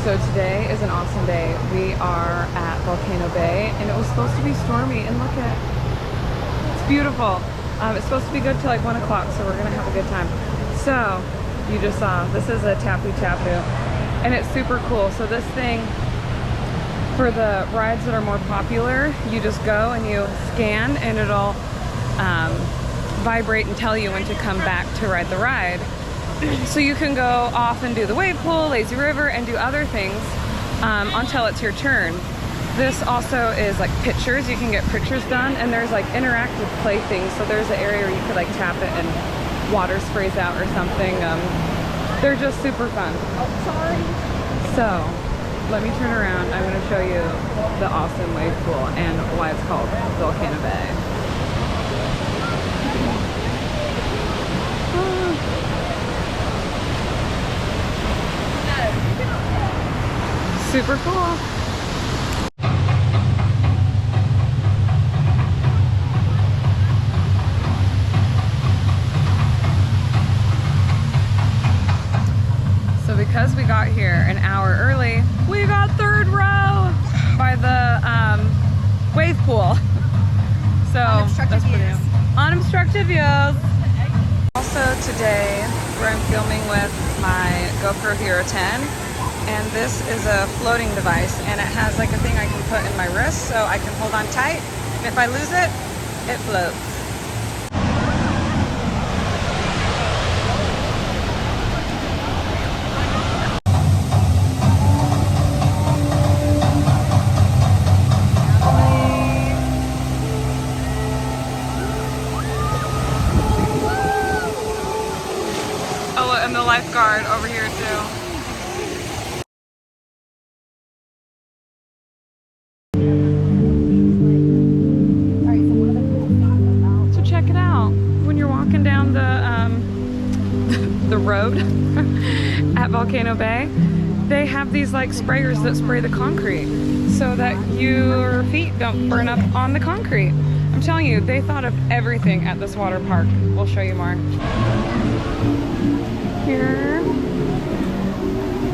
So today is an awesome day. We are at Volcano Bay and it was supposed to be stormy and look at it. It's beautiful. It's supposed to be good till like 1 o'clock, so we're gonna have a good time. So you just saw, this is a Tapu Tapu and it's super cool. So this thing, for the rides that are more popular, you just go and you scan and it'll vibrate and tell you when to come back to ride the ride. So you can go off and do the wave pool, lazy river, and do other things until it's your turn. This also is like pictures. You can get pictures done, and there's like interactive play things. So there's an area where you could like tap it and water sprays out or something. They're just super fun. Oh, sorry. So let me turn around. I'm going to show you the awesome wave pool and why it's called Volcano Bay. Super cool. So because we got here an hour early, we got third row by the wave pool. So that's pretty nice. Unobstructed views. Also today, where I'm filming with my GoPro Hero 10. And this is a floating device, and it has like a thing I can put in my wrist so I can hold on tight, and if I lose it, it floats. Oh, and the lifeguard over here too. The road at Volcano Bay, they have these like sprayers that spray the concrete so that your feet don't burn up on the concrete. I'm telling you, they thought of everything at this water park. We'll show you more.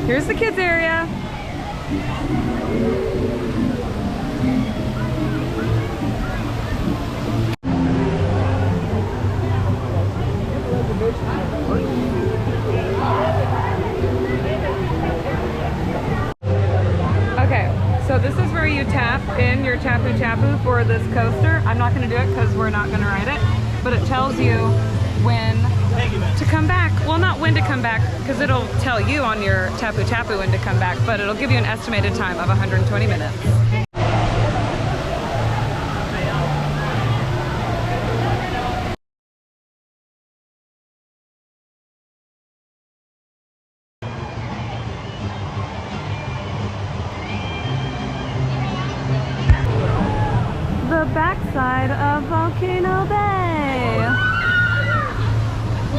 Here's the kids area. So this is where you tap in your Tapu Tapu for this coaster. I'm not going to do it because we're not going to ride it, but it tells you when to come back. Well, not when to come back, because it'll tell you on your Tapu Tapu when to come back, but it'll give you an estimated time of 120 minutes. The backside of Volcano Bay.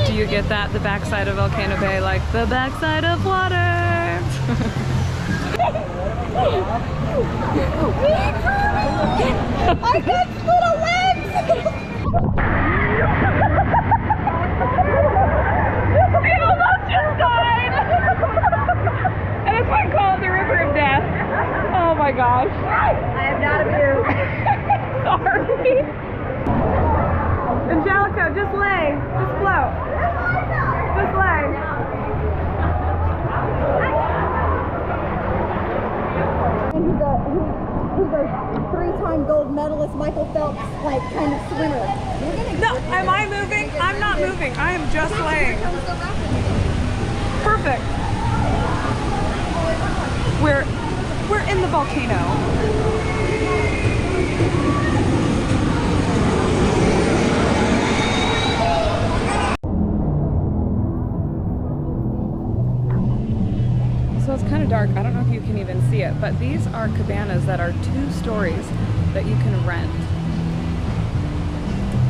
Do you get that? The backside of Volcano Bay, like the backside of water. I got little legs. We almost just died. And it's been called the River of Death. Oh my gosh. I am not amused. Sorry. Angelica, just lay. Just float. Just lay. He's a three-time gold medalist, Michael Phelps, like kind of swimmer. No, am I moving? I'm not moving. I am just laying. Perfect. We're in the volcano. So it's kind of dark. I don't know if you can even see it, but these are cabanas that are 2 stories that you can rent.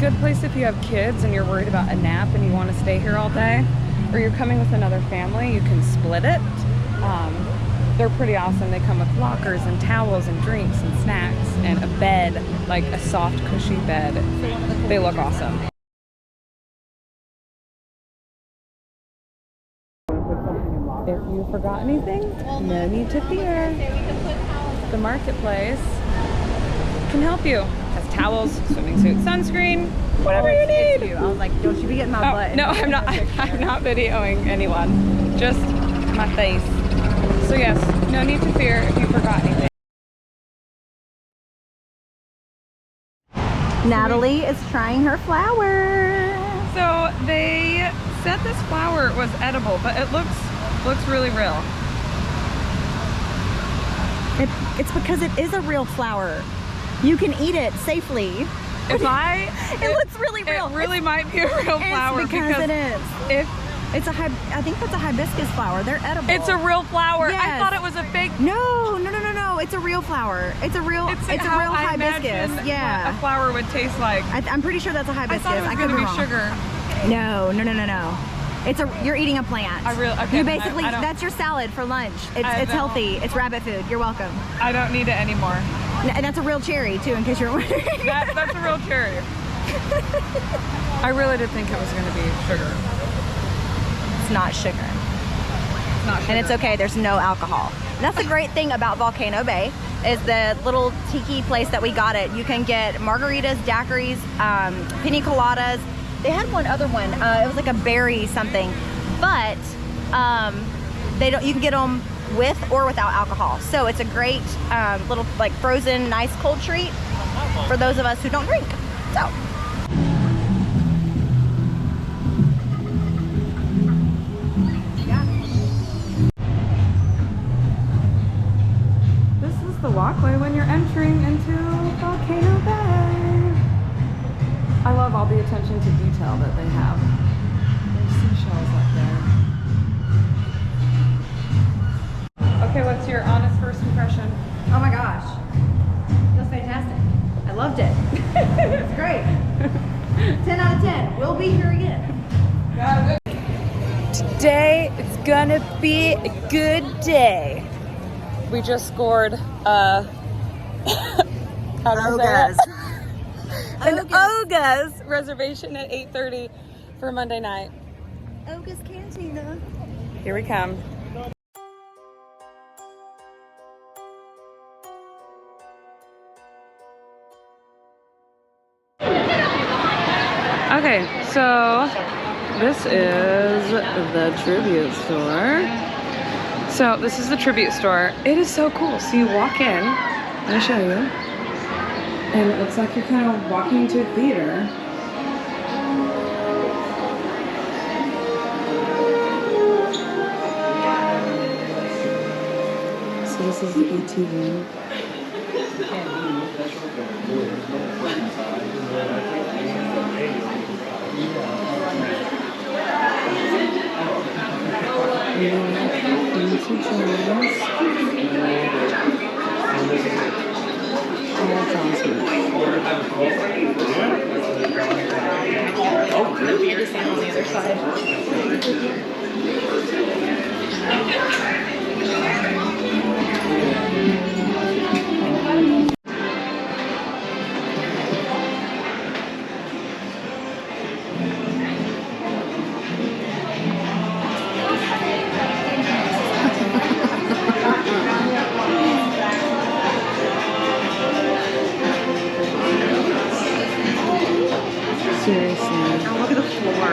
Good place if you have kids and you're worried about a nap and you want to stay here all day, or you're coming with another family, you can split it. They're pretty awesome. They come with lockers and towels and drinks and snacks and a bed, like a soft, cushy bed. They look awesome. If you forgot anything, no need to fear. The marketplace can help you. Has towels, swimming suit, sunscreen, whatever you need. I was like, don't you be getting my butt. No, I'm not. I'm not videoing anyone. Just my face. So yes, no need to fear if you forgot anything. Natalie is trying her flower. So they said this flower was edible, but it looks really real. It's because it is a real flower. You can eat it safely. It looks really real. It really might be a real flower because it is. I think that's a hibiscus flower. They're edible. It's a real flower. Yes. I thought it was a fake. No. It's a real flower. It's a real hibiscus. Yeah. A flower would taste like. I'm pretty sure that's a hibiscus. I thought it was going to be sugar. No. You're eating a plant. Okay, you basically that's your salad for lunch. It's healthy. It's rabbit food. You're welcome. I don't need it anymore. And that's a real cherry too, in case you're wondering. That's a real cherry. I really did think it was going to be sugar. It's not sugar. It's not sugar. And it's okay. There's no alcohol. And that's the great thing about Volcano Bay is the little tiki place that we got it. You can get margaritas, daiquiris, pina coladas. They had one other one. It was like a berry something, but you can get them with or without alcohol. So it's a great little like frozen, nice cold treat for those of us who don't drink. So. This is the walkway when you're entering into Volcano Bay. I love all the attention to detail that they have. There's seashells up there. Okay, what's your honest first impression? Oh my gosh, that's fantastic. I loved it. It's great. 10 out of 10. We'll be here again. Today it's gonna be a good day. We just scored an Oga's reservation at 8:30 for Monday night. Oga's Cantina. Here we come. Okay, so this is the tribute store. So this is the tribute store. It is so cool. So you walk in, let me show you. And it looks like you're kind of walking into a theater. So this is the ATV. Seriously. Oh, look at the floor.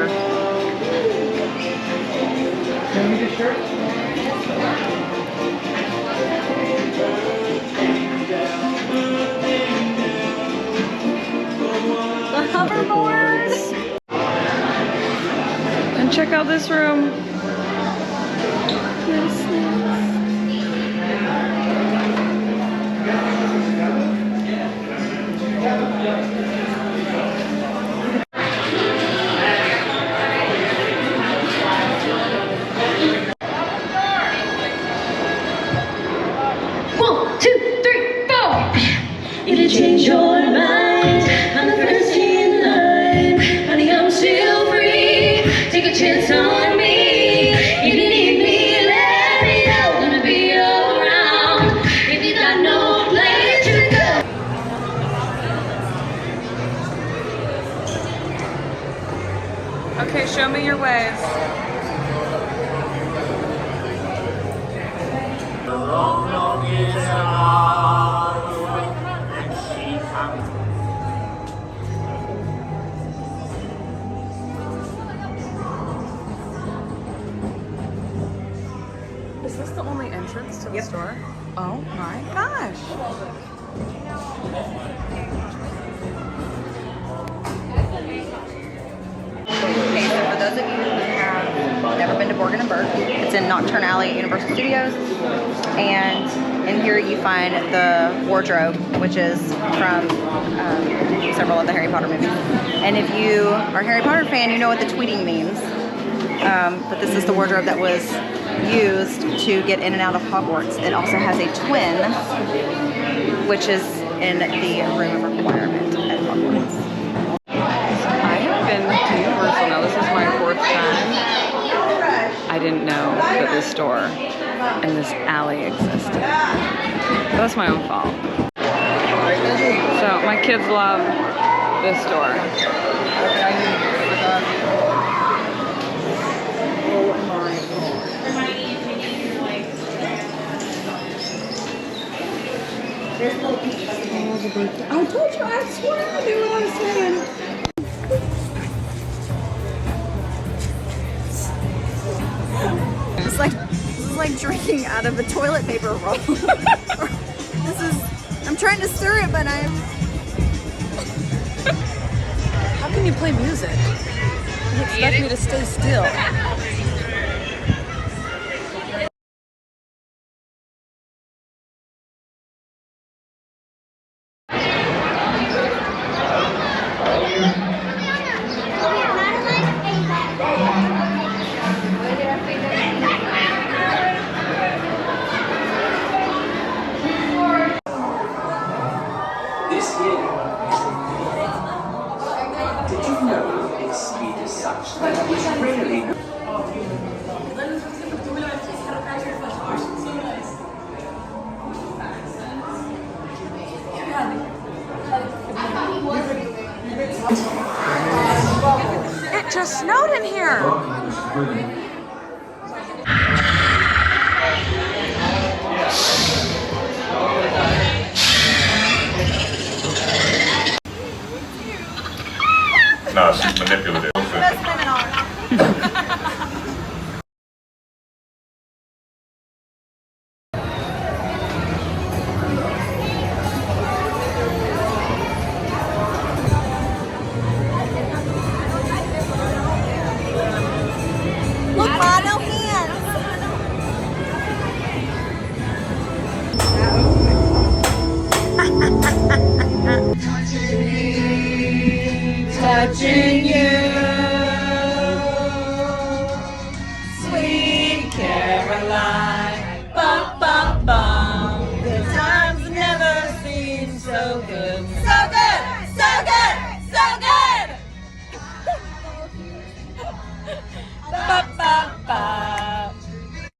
Can we get a shirt? The hoverboards. And check out this room. If you change your mind, I'm the first in line. Honey, I'm still free. Take a chance on me. If you need me, let me know. Gonna be around. If you got no place to go. Okay, show me your ways. Is this the only entrance to the store? Oh my gosh. Okay, so for those of you who have never been to Borgin and Burke, it's in Nocturne Alley at Universal Studios. And in here you find the wardrobe, which is from several of the Harry Potter movies. And if you are a Harry Potter fan, you know what the tweeting means. But this is the wardrobe that was used to get in and out of Hogwarts. It also has a twin, which is in the room of requirement at Hogwarts. I have been to Universal now. This is my 4th time. I didn't know that this store and this alley existed. That's my own fault. So my kids love this store. I told you, I swear I knew what I said. This is like drinking out of a toilet paper roll. I'm trying to stir it, but I'm... How can you play music? You expect me to stay still. This year, did you know its speed is such that it's rarely It just snowed in here. No, she's manipulative.